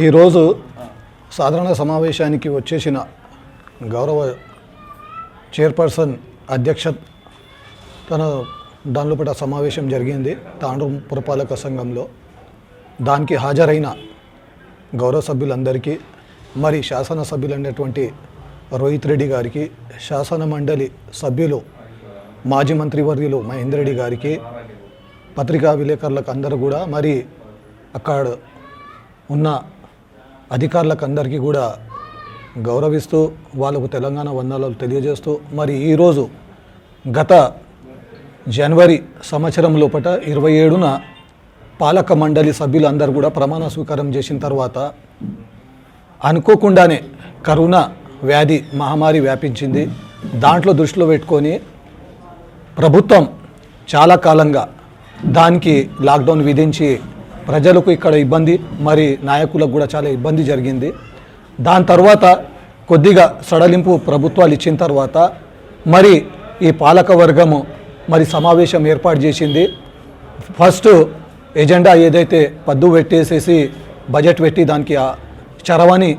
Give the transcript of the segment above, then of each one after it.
ఈరోజు సాధారణ సమావేశానికి వచ్చేసిన గౌరవ చైర్పర్సన్ అధ్యక్షతన దానిలోపట సమావేశం జరిగింది తాండూరు పురపాలక సంఘంలో. దానికి హాజరైన గౌరవ సభ్యులందరికీ, మరి శాసనసభ్యులైనటువంటి రోహిత్ రెడ్డి గారికి, శాసన మండలి సభ్యులు మాజీ మంత్రివర్యులు మహేందర్ రెడ్డి గారికి, పత్రికా విలేకరులకు అందరూ కూడా, మరి అక్కడ ఉన్న అధికారులకు అందరికీ కూడా గౌరవిస్తూ వాళ్ళకు తెలంగాణ వందనాలు తెలియజేస్తూ, మరి ఈరోజు గత జనవరి సంవత్సరం లోపల 27న పాలక మండలి సభ్యులందరూ కూడా ప్రమాణ స్వీకారం చేసిన తర్వాత అనుకోకుండానే కరోనా వ్యాధి మహమ్మారి వ్యాపించింది. దాంట్లో దృష్టిలో పెట్టుకొని ప్రభుత్వం చాలా కాలంగా దానికి లాక్డౌన్ విధించి ప్రజలకు ఇక్కడ ఇబ్బంది, మరి నాయకులకు కూడా చాలా ఇబ్బంది జరిగింది. దాని తర్వాత కొద్దిగా సడలింపు ప్రభుత్వాలు ఇచ్చిన తర్వాత మరి ఈ పాలక వర్గము మరి సమావేశం ఏర్పాటు చేసింది. ఫస్ట్ ఎజెండా ఏదైతే పద్దు పెట్టేసేసి బడ్జెట్ పెట్టి దానికి చరవాణి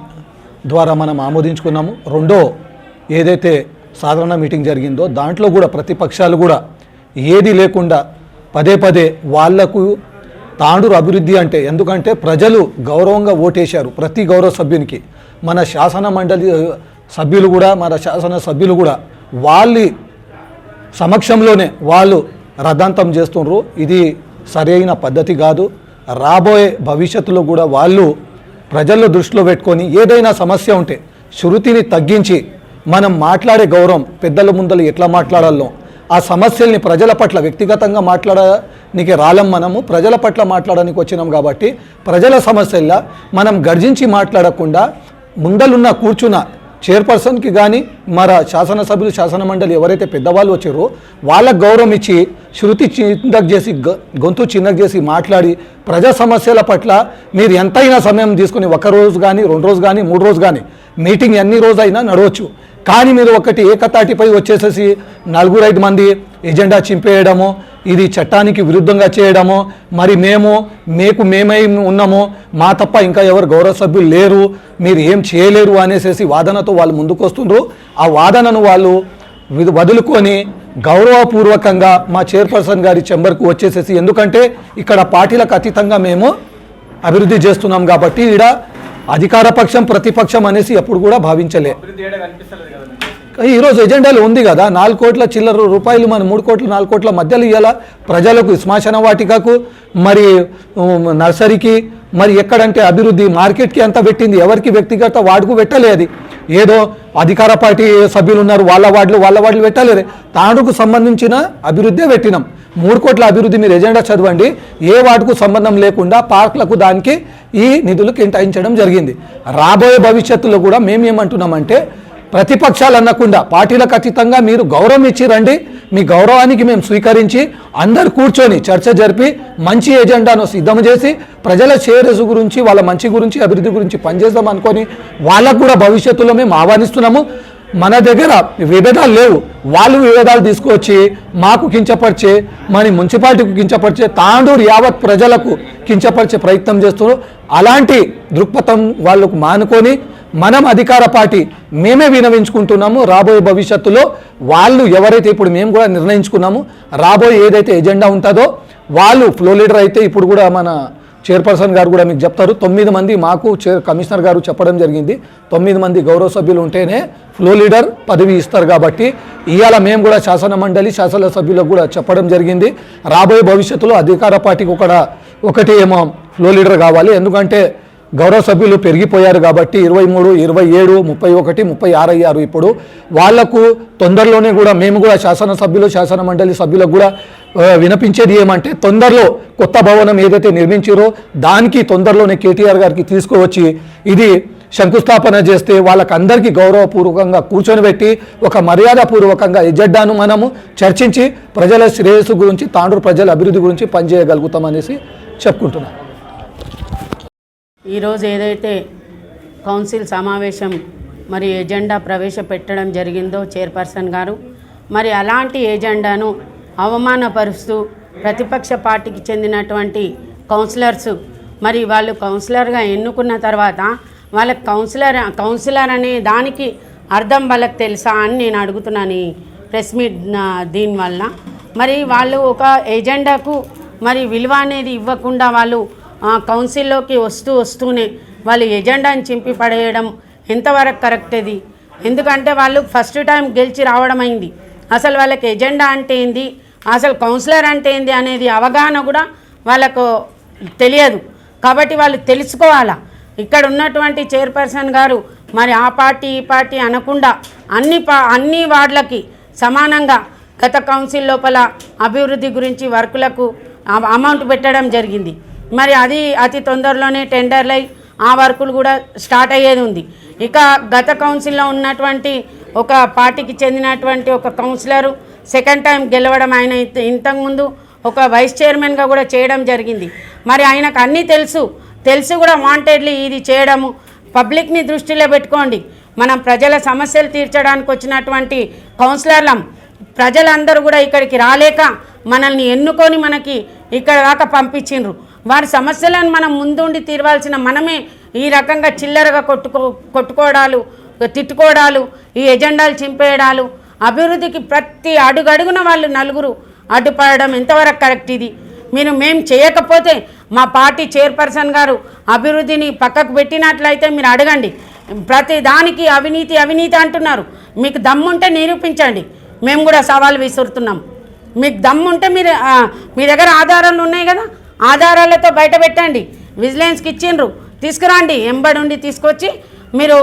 ద్వారా మనం ఆమోదించుకున్నాము. రెండో ఏదైతే సాధారణ మీటింగ్ జరిగిందో దాంట్లో కూడా ప్రతిపక్షాలు కూడా ఏది లేకుండా పదే పదే వాళ్లకు తాండూరు అభివృద్ధి అంటే, ఎందుకంటే ప్రజలు గౌరవంగా ఓటేశారు ప్రతి గౌరవ సభ్యునికి. మన శాసన మండలి సభ్యులు కూడా, మన శాసన సభ్యులు కూడా వాళ్ళ సమక్షంలోనే వాళ్ళు రద్దంతం చేస్తున్నారు. ఇది సరైన పద్ధతి కాదు. రాబోయే భవిష్యత్తులో కూడా వాళ్ళు ప్రజల్లో దృష్టిలో పెట్టుకొని ఏదైనా సమస్య ఉంటే శృతిని తగ్గించి మనం మాట్లాడే గౌరవం పెద్దల ముందలు ఎట్లా మాట్లాడాలో, ఆ సమస్యల్ని ప్రజల పట్ల వ్యక్తిగతంగా మాట్లాడడానికి రాలం, మనము ప్రజల పట్ల మాట్లాడడానికి వచ్చినాం. కాబట్టి ప్రజల సమస్యల్లో మనం గర్జించి మాట్లాడకుండా ముందలున్న కూర్చున్న చైర్పర్సన్కి కానీ మన శాసనసభ్యులు శాసన మండలి ఎవరైతే పెద్దవాళ్ళు వచ్చారో వాళ్ళకు గౌరవం ఇచ్చి శృతి చిన్నకు చేసి గొంతు చిన్నకు చేసి మాట్లాడి ప్రజా సమస్యల పట్ల మీరు ఎంతైనా సమయం తీసుకుని 1 రోజు కానీ 2 రోజు కానీ 3 రోజు కానీ మీటింగ్ ఎన్ని రోజైనా నడవచ్చు. కానీ మీరు ఒకటి ఏకతాటిపై వచ్చేసేసి 4-5 మంది ఎజెండా చింపేయడము, ఇది చట్టానికి విరుద్ధంగా చేయడము, మరి మేమై ఉన్నాము, మా తప్ప ఇంకా ఎవరు గౌరవ సభ్యులు లేరు, మీరు ఏం చేయలేరు అనేసి వాదనతో వాళ్ళు ముందుకు వస్తుండ్రు. ఆ వాదనను వాళ్ళు వదులుకొని గౌరవపూర్వకంగా మా చైర్పర్సన్ గారి చెంబర్కు వచ్చేసేసి, ఎందుకంటే ఇక్కడ పార్టీలకు అతీతంగా మేము అభివృద్ధి చేస్తున్నాం కాబట్టి ఈడ అధికార పక్షం ప్రతిపక్షం అనేసి ఎప్పుడు కూడా భావించలే. ఈరోజు ఎజెండాలు ఉంది కదా, 4 కోట్ల చిల్లర రూపాయలు మన 3 కోట్ల 4 కోట్ల మధ్యలో ఇవ్వాల ప్రజలకు, శ్మశాన వాటికకు, మరి నర్సరీకి, మరి ఎక్కడంటే అభివృద్ధి మార్కెట్కి ఎంత పెట్టింది, ఎవరికి వ్యక్తిగత వార్డుకు పెట్టలేదు. ఏదో అధికార పార్టీ సభ్యులు ఉన్నారు వాళ్ళ వార్డులు పెట్టలేదు. తాండూరుకు సంబంధించిన అభివృద్ధే పెట్టినాం. 3 కోట్ల అభివృద్ధి మీరు ఎజెండా చదవండి, ఏ వార్డుకు సంబంధం లేకుండా పార్కులకు దానికి ఈ నిధులు కేటాయించడం జరిగింది. రాబోయే భవిష్యత్తులో కూడా మేమేమంటున్నామంటే, ప్రతిపక్షాలు అనకుండా పార్టీలకు అతీతంగా మీరు గౌరవం ఇచ్చి రండి, మీ గౌరవానికి మేము స్వీకరించి అందరు కూర్చొని చర్చ జరిపి మంచి ఎజెండాను సిద్ధం చేసి ప్రజల శ్రేయస్సు గురించి, వాళ్ళ మంచి గురించి, అభివృద్ధి గురించి పనిచేద్దాం అనుకొని వాళ్ళకు కూడా భవిష్యత్తులో మేము ఆహ్వానిస్తున్నాము. మన దగ్గర విభేదాలు లేవు. వాళ్ళు విభేదాలు తీసుకొచ్చి మాకు కించపరిచే, మన మున్సిపాలిటీకి కించపరిచే, తాండూరు యావత్ ప్రజలకు కించపరిచే ప్రయత్నం చేస్తున్నారు. అలాంటి దృక్పథం వాళ్ళకు మానుకొని మనం అధికార పార్టీ మేమే వినవించుకుంటున్నాము. రాబోయే భవిష్యత్తులో వాళ్ళు ఎవరైతే ఇప్పుడు మేము కూడా నిర్ణయించుకున్నాము, రాబోయే ఏదైతే ఎజెండా ఉంటుందో వాళ్ళు ఫ్లో లీడర్ అయితే ఇప్పుడు కూడా మన చైర్పర్సన్ గారు కూడా మీకు చెప్తారు. 9 మంది మాకు కమిషనర్ గారు చెప్పడం జరిగింది, 9 మంది గౌరవ సభ్యులు ఉంటేనే ఫ్లో లీడర్ పదవి ఇస్తారు. కాబట్టి ఇవాళ మేము కూడా శాసన మండలి శాసనసభ్యులకు కూడా చెప్పడం జరిగింది, రాబోయే భవిష్యత్తులో అధికార పార్టీకి ఒకటి ఏమో ఫ్లో లీడర్ కావాలి. ఎందుకంటే గౌరవ సభ్యులు పెరిగిపోయారు కాబట్టి 23, 27, 31, 36 అయ్యారు. ఇప్పుడు వాళ్లకు తొందరలోనే కూడా మేము కూడా శాసనసభ్యులు శాసన మండలి సభ్యులకు కూడా వినిపించేది ఏమంటే, తొందరలో కొత్త భవనం ఏదైతే నిర్మించారో దానికి తొందరలోనే కేటీఆర్ గారికి తీసుకువచ్చి ఇది శంకుస్థాపన చేస్తే వాళ్ళకందరికీ గౌరవపూర్వకంగా కూర్చొని పెట్టి ఒక మర్యాదపూర్వకంగా ఎజెండాను మనము చర్చించి ప్రజల శ్రేయస్సు గురించి, తాండూరు ప్రజల అభివృద్ధి గురించి పనిచేయగలుగుతామనేసి చెప్పుకుంటున్నాను. ఈరోజు ఏదైతే కౌన్సిల్ సమావేశం మరి ఎజెండా ప్రవేశపెట్టడం జరిగిందో చైర్పర్సన్ గారు, మరి అలాంటి ఎజెండాను అవమానపరుస్తూ ప్రతిపక్ష పార్టీకి చెందినటువంటి కౌన్సిలర్స్ మరి వాళ్ళు కౌన్సిలర్గా ఎన్నుకున్న తర్వాత వాళ్ళకి కౌన్సిలర్ అనే దానికి అర్థం వాళ్ళకి తెలుసా అని నేను అడుగుతున్నాను ఈ ప్రెస్ మీట్ దీనివల్ల. మరి వాళ్ళు ఒక ఎజెండాకు మరి విలువ అనేది ఇవ్వకుండా వాళ్ళు కౌన్సిల్లోకి వస్తూనే వాళ్ళు ఎజెండాని చింపి పడేయడం ఎంతవరకు కరెక్ట్ ఇది? ఎందుకంటే వాళ్ళు ఫస్ట్ టైం గెలిచి రావడం అయింది. అసలు వాళ్ళకి ఎజెండా అంటే ఏంది, అసలు కౌన్సిలర్ అంటే ఏంది అనేది అవగాహన కూడా వాళ్ళకు తెలియదు. కాబట్టి వాళ్ళు తెలుసుకోవాలా. ఇక్కడ ఉన్నటువంటి చైర్పర్సన్ గారు మరి ఆ పార్టీ ఈ పార్టీ అనకుండా అన్ని వార్డులకి సమానంగా గత కౌన్సిల్ లోపల అభివృద్ధి గురించి వర్కులకు అమౌంట్ పెట్టడం జరిగింది. మరి అది అతి తొందరలోనే టెండర్లై ఆ వర్కులు కూడా స్టార్ట్ అయ్యేది ఉంది. ఇక గత కౌన్సిల్లో ఉన్నటువంటి ఒక పార్టీకి చెందినటువంటి ఒక కౌన్సిలరు సెకండ్ టైం గెలవడం, ఆయన ఇంతకుముందు ఒక వైస్ చైర్మన్గా కూడా చేయడం జరిగింది. మరి ఆయనకు అన్నీ తెలిసి కూడా వాంటెడ్లీ ఇది చేయడము. పబ్లిక్ని దృష్టిలో పెట్టుకోండి. మనం ప్రజల సమస్యలు తీర్చడానికి వచ్చినటువంటి కౌన్సిలర్లం. ప్రజలందరూ కూడా ఇక్కడికి రాలేక మనల్ని ఎన్నుకొని మనకి ఇక్కడ దాకా పంపించిండ్రు. వారి సమస్యలను మనం ముందుండి తీరవాల్సిన మనమే ఈ రకంగా చిల్లరగా కొట్టుకోవడాలు, తిట్టుకోవడాలు, ఈ ఎజెండాలు చింపేయడాలు, అభివృద్ధికి ప్రతి అడుగడుగున వాళ్ళు నలుగురు అడ్డుపడడం ఎంతవరకు కరెక్ట్ ఇది? మేము చేయకపోతే మా పార్టీ చైర్పర్సన్ గారు అభివృద్ధిని పక్కకు పెట్టినట్లయితే మీరు అడగండి. ప్రతి దానికి అవినీతి అంటున్నారు. మీకు దమ్ముంటే నిరూపించండి. మేము కూడా సవాల్ విసురుతున్నాం. మీకు దమ్ముంటే మీ దగ్గర ఆధారాలు ఉన్నాయి కదా, ఆధారాలతో బయట పెట్టండి. విజిలెన్స్కి ఇచ్చిండ్రు, తీసుకురండి. ఎంబడుండి తీసుకొచ్చి మీరు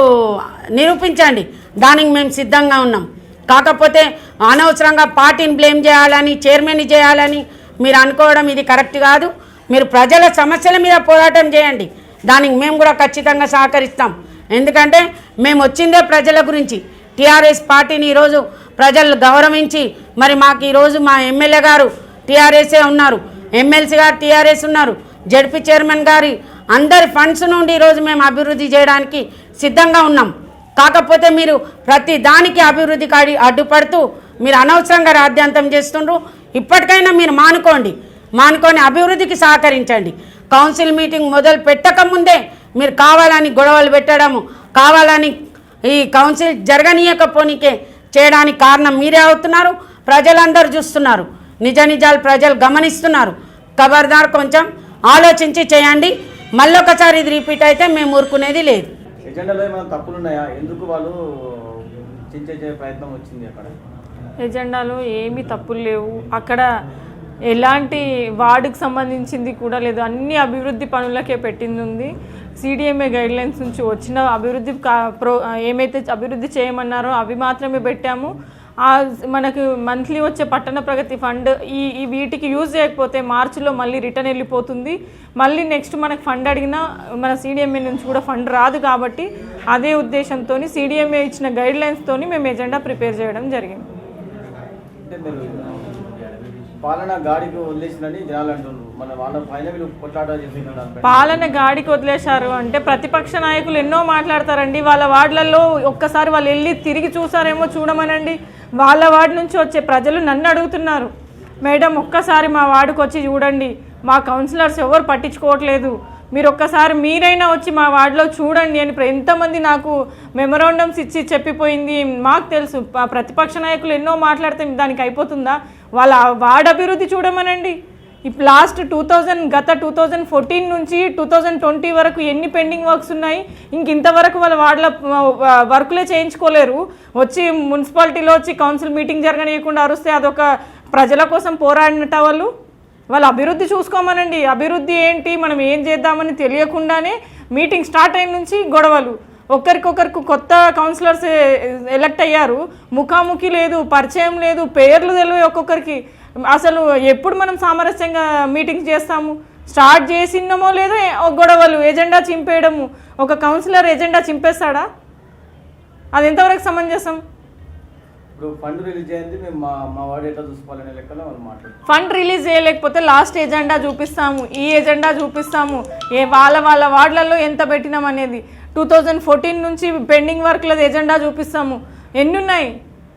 నిరూపించండి. దానికి మేము సిద్ధంగా ఉన్నాం. కాకపోతే అనవసరంగా పార్టీని బ్లేమ్ చేయాలని, చైర్మన్ని చేయాలని మీరు అనుకోవడం ఇది కరెక్ట్ కాదు. మీరు ప్రజల సమస్యల మీద పోరాటం చేయండి. దానికి మేము కూడా ఖచ్చితంగా సహకరిస్తాం. ఎందుకంటే మేము వచ్చిందే ప్రజల గురించి. టీఆర్ఎస్ పార్టీని ఈరోజు ప్రజలు గౌరవించి మరి మాకు ఈరోజు మా ఎమ్మెల్యే గారు టీఆర్ఎస్ఏ ఉన్నారు, ఎమ్మెల్సీ గారు టీఆర్ఎస్ ఉన్నారు, జడ్పీ చైర్మన్ గారి అందరి ఫండ్స్ నుండి ఈరోజు మేము అభివృద్ధి చేయడానికి సిద్ధంగా ఉన్నాం. కాకపోతే మీరు ప్రతి దానికి అభివృద్ధికి అడ్డుపడుతూ మీరు అనవసరంగా రాద్యాంతం చేస్తుండ్రు. ఇప్పటికైనా మీరు మానుకొని అభివృద్ధికి సహకరించండి. కౌన్సిల్ మీటింగ్ మొదలు పెట్టకముందే మీరు కావాలని గొడవలు పెట్టడము, కావాలని ఈ కౌన్సిల్ జరగనీయకపోనికే చేయడానికి కారణం మీరే అవుతున్నారు. ప్రజలందరూ చూస్తున్నారు, నిజాలు ప్రజలు గమనిస్తున్నారు. ఖబర్దార్, కొంచెం ఆలోచించి చేయండి. మళ్ళొకసారి ఇది రిపీట్ అయితే మేము ఊరుకునేది లేదు. ఎజెండాలో ఏమైనా తప్పులు ఉన్నాయా? ఎందుకు వాళ్ళు చించే ప్రయత్నం వచ్చింది? అక్కడ ఎజెండాలో ఏమీ తప్పులు లేవు. అక్కడ ఎలాంటి వార్డుకి సంబంధించింది కూడా లేదు. అన్ని అభివృద్ధి పనులకే పెట్టింది ఉంది. సిడిఎంఏ గైడ్లైన్స్ నుంచి వచ్చిన అభివృద్ధి ఏమైతే అభివృద్ధి చేయమన్నారో అవి మాత్రమే పెట్టాము. మనకు మంత్లీ వచ్చే పట్టణ ప్రగతి ఫండ్ ఈ వీటికి యూజ్ చేయకపోతే మార్చిలో మళ్ళీ రిటర్న్ వెళ్ళిపోతుంది. మళ్ళీ నెక్స్ట్ మనకు ఫండ్ అడిగినా మన సిడిఎంఏ నుంచి కూడా ఫండ్ రాదు. కాబట్టి అదే ఉద్దేశంతో సిడిఎంఏ ఇచ్చిన గైడ్లైన్స్తో మేము ఎజెండా ప్రిపేర్ చేయడం జరిగింది. పాలన గాడికి వదిలేసిందని జనాలు అంటున్నారు. మన వాళ్ళ పైన వీళ్ళు కొట్లాట చేస్తున్నారు. పాలన గాడికి వదిలేశారు అంటే ప్రతిపక్ష నాయకులు ఎన్నో మాట్లాడతారండి. వాళ్ళ వార్డులలో ఒక్కసారి వాళ్ళు వెళ్ళి తిరిగి చూసారేమో చూడమనండి. వాళ్ళ వార్డు నుంచి వచ్చే ప్రజలు నన్ను అడుగుతున్నారు, మేడం ఒక్కసారి మా వార్డుకు వచ్చి చూడండి, మా కౌన్సిలర్స్ ఎవరు పట్టించుకోవట్లేదు, మీరు ఒక్కసారి మీరైనా వచ్చి మా వార్డులో చూడండి అని ఎంతమంది నాకు మెమరాండమ్స్ ఇచ్చి చెప్పిపోయింది. మాకు తెలుసు ప్రతిపక్ష నాయకులు ఎన్నో మాట్లాడితే దానికి అయిపోతుందా? వాళ్ళ వార్డు అభివృద్ధి చూడమనండి. ఇప్పుడు గత 2014 నుంచి 2020 వరకు ఎన్ని పెండింగ్ వర్క్స్ ఉన్నాయి? ఇంతవరకు వాళ్ళ వార్డుల వర్కులే చేయించుకోలేరు. వచ్చి మున్సిపాలిటీలో వచ్చి కౌన్సిల్ మీటింగ్ జరగనీయకుండా అరుస్తే అదొక ప్రజల కోసం పోరాడినట్ట వాళ్ళ అభివృద్ధి చూసుకోమనండి. అభివృద్ధి ఏంటి, మనం ఏం చేద్దామని తెలియకుండానే మీటింగ్ స్టార్ట్ అయిన నుంచి గొడవలు. ఒకరికొకరికి కొత్త కౌన్సిలర్స్ ఎలక్ట్ అయ్యారు, ముఖాముఖి లేదు, పరిచయం లేదు, పేర్లు తెలియదు ఒక్కొక్కరికి. అసలు ఎప్పుడు మనం సామరస్యంగా మీటింగ్స్ చేస్తాము? స్టార్ట్ చేసినామో లేదో గొడవలు, ఎజెండా చింపేయడము. ఒక కౌన్సిలర్ ఎజెండా చింపేస్తాడా? అది ఎంతవరకు సమంజసం? ఫండ్ రిలీజ్ అయింది, మేము మా వాడు ఎట్లా చూసుకోవాలనే లెక్కలో వాళ్ళు మాట్లాడుతారు. ఫండ్ రిలీజ్ చేయలేకపోతే లాస్ట్ ఎజెండా చూపిస్తాము, ఈ ఎజెండా చూపిస్తాము, వాళ్ళ వార్డులలో ఎంత పెట్టినాం అనేది. 2014 నుంచి పెండింగ్ వర్క్లది ఎజెండా చూపిస్తాము. ఎన్ని ఉన్నాయి?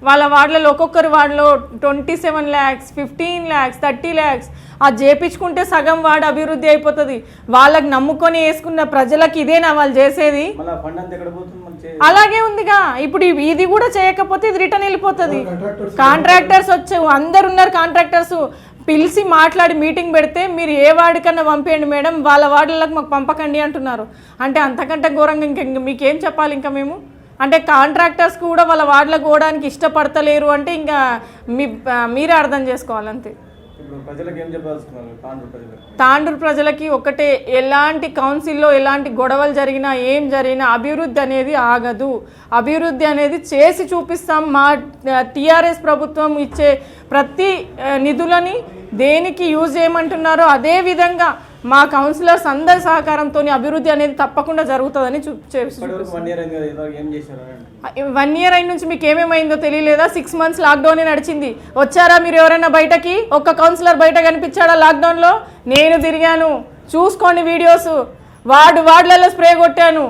వాళ్ళ వార్డులలో ఒక్కొక్కరి వార్డులో 27 lakhs, 15 lakhs, 30 lakhs అది చేపించుకుంటే సగం వార్డు అభివృద్ధి అయిపోతుంది. వాళ్ళకి నమ్ముకొని వేసుకున్న ప్రజలకు ఇదేనా వాళ్ళు చేసేది? మళ్ళీ ఫండ్ అంతా ఎక్కడ పోతుంది? అలాగే ఉందిగా. ఇప్పుడు ఇది కూడా చేయకపోతే ఇది రిటర్న్ వెళ్ళిపోతుంది. కాంట్రాక్టర్స్ వచ్చి అందరు ఉన్నారు, కాంట్రాక్టర్స్ పిలిచి మాట్లాడి మీటింగ్ పెడితే మీరు ఏ వార్డుకన్నా పంపేయండి మేడం, వాళ్ళ వార్డులకు మాకు పంపకండి అంటున్నారు. అంటే అంతకంటే ఘోరంగా ఇంకా మీకేం చెప్పాలి ఇంకా మేము? అంటే కాంట్రాక్టర్స్ కూడా వాళ్ళ వార్డులకు పోవడానికి ఇష్టపడతలేరు అంటే ఇంకా మీరే అర్థం చేసుకోవాలంతే. తాండూరు ప్రజలకి ఒకటే, ఎలాంటి కౌన్సిల్లో ఎలాంటి గొడవలు జరిగినా ఏం జరిగినా అభివృద్ధి అనేది ఆగదు. అభివృద్ధి అనేది చేసి చూపిస్తాం. మా టీఆర్ఎస్ ప్రభుత్వం ఇచ్చే ప్రతి నిధులని దేనికి యూజ్ చేయమంటున్నారో అదే విధంగా మా కౌన్సిలర్స్ అందరి సహకారంతో అభివృద్ధి అనేది తప్పకుండా జరుగుతుందని 1 year అయిన నుంచి మీకు ఏమేమైందో తెలియలేదా? 6 months లాక్డౌన్ నడిచింది. వచ్చారా మీరు ఎవరైనా బయటకి? ఒక్క కౌన్సిలర్ బయట కనిపించాడా లాక్డౌన్లో? నేను తిరిగాను, చూసుకోండి వీడియోస్. వార్డులలో స్ప్రే కొట్టాను,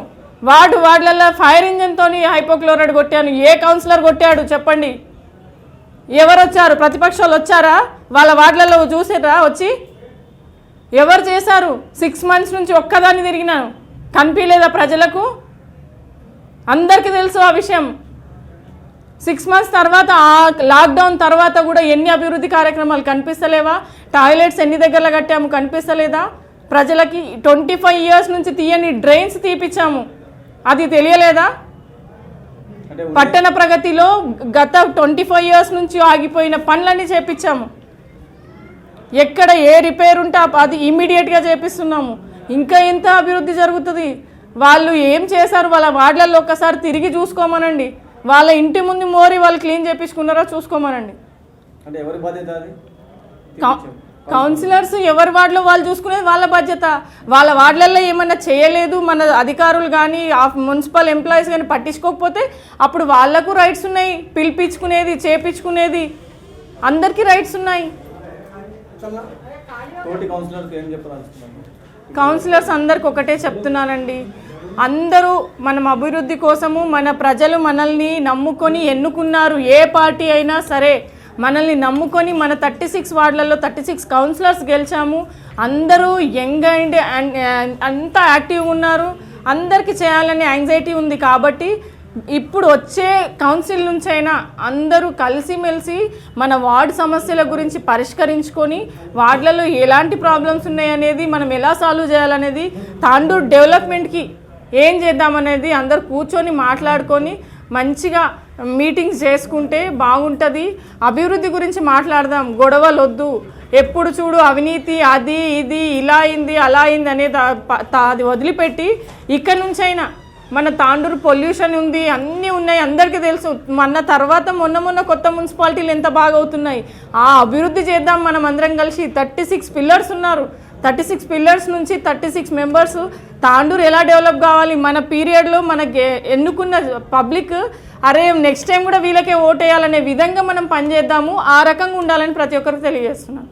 వార్డులలో ఫైర్ ఇంజన్తో హైపోక్లోరైడ్ కొట్టాను. ఏ కౌన్సిలర్ కొట్టాడు చెప్పండి? ఎవరు వచ్చారు? ప్రతిపక్షాలు వచ్చారా? వాళ్ళ వార్డులలో చూసిర్రా వచ్చి? ఎవరు చేశారు? 6 months నుంచి ఒక్కదాన్ని తిరిగినాను, కనిపించలేదా ప్రజలకు? అందరికీ తెలుసు ఆ విషయం. 6 months తర్వాత, ఆ లాక్డౌన్ తర్వాత కూడా ఎన్ని అభివృద్ధి కార్యక్రమాలు కనిపిస్తలేవా? టాయిలెట్స్ ఎన్ని దగ్గరలో కట్టాము కనిపిస్తలేదా? ప్రజలకి 25 years నుంచి తీయని డ్రైన్స్ తీపిచ్చాము, అది తెలియలేదా? పట్టణ ప్రగతిలో గత 25 years నుంచి ఆగిపోయిన పనులన్నీ చేపించాము. ఎక్కడ ఏ రిపేర్ ఉంటే అది ఇమ్మీడియట్గా చేపిస్తున్నాము. ఇంకా ఎంత అభివృద్ధి జరుగుతుంది? వాళ్ళు ఏం చేశారు? వాళ్ళ వార్డులలో ఒక్కసారి తిరిగి చూసుకోమనండి. వాళ్ళ ఇంటి ముందు మోరి వాళ్ళు క్లీన్ చేపించుకున్నారా చూసుకోమనండి. కౌన్సిలర్స్ ఎవరి వార్డులో వాళ్ళు చూసుకునేది వాళ్ళ బాధ్యత. వాళ్ళ వార్డులలో ఏమన్నా చేయలేదు, మన అధికారులు కానీ మున్సిపల్ ఎంప్లాయీస్ కానీ పట్టించుకోకపోతే అప్పుడు వాళ్లకు రైట్స్ ఉన్నాయి, పిలిపించుకునేది, చేపించుకునేది, అందరికీ రైట్స్ ఉన్నాయి. కౌన్సిలర్స్ అందరికి ఒకటే చెప్తున్నానండి, అందరూ మనం అభివృద్ధి కోసము, మన ప్రజలు మనల్ని నమ్ముకొని ఎన్నుకున్నారు. ఏ పార్టీ అయినా సరే మనల్ని నమ్ముకొని మన 36 వార్డులలో 36 కౌన్సిలర్స్ గెలిచాము. అందరూ యంగ్ అండ్ అంతా యాక్టివ్గా ఉన్నారు. అందరికీ చేయాలనే యాంగ్జైటీ ఉంది. కాబట్టి ఇప్పుడు వచ్చే కౌన్సిల్ నుంచైనా అందరూ కలిసిమెలిసి మన వార్డు సమస్యల గురించి పరిష్కరించుకొని వార్డులలో ఎలాంటి ప్రాబ్లమ్స్ ఉన్నాయనేది మనం ఎలా సాల్వ్ చేయాలనేది, తాండూరు డెవలప్మెంట్కి ఏం చేద్దామనేది అందరూ కూర్చొని మాట్లాడుకొని మంచిగా మీటింగ్స్ చేసుకుంటే బాగుంటుంది. అభివృద్ధి గురించి మాట్లాడదాం, గొడవలు వద్దు. ఎప్పుడు చూడు అవినీతి, అది ఇది ఇలా అయింది అలా అయింది అనేది అది వదిలిపెట్టి ఇక్కడ నుంచైనా మన తాండూరు పొల్యూషన్ ఉంది, అన్నీ ఉన్నాయి, అందరికీ తెలుసు. మొన్న కొత్త మున్సిపాలిటీలు ఎంత బాగా అవుతున్నాయి. ఆ అభివృద్ధి చేద్దాం మనం అందరం కలిసి. 36 pillars ఉన్నారు. 36 pillars నుంచి 36 members. తాండూరు ఎలా డెవలప్ కావాలి, మన పీరియడ్లో మనకి ఎన్నుకున్న పబ్లిక్ అరే నెక్స్ట్ టైం కూడా వీళ్ళకే ఓటేయాలనే విధంగా మనం పనిచేద్దాము. ఆ రకంగా ఉండాలని ప్రతి ఒక్కరికి తెలియజేస్తున్నాను.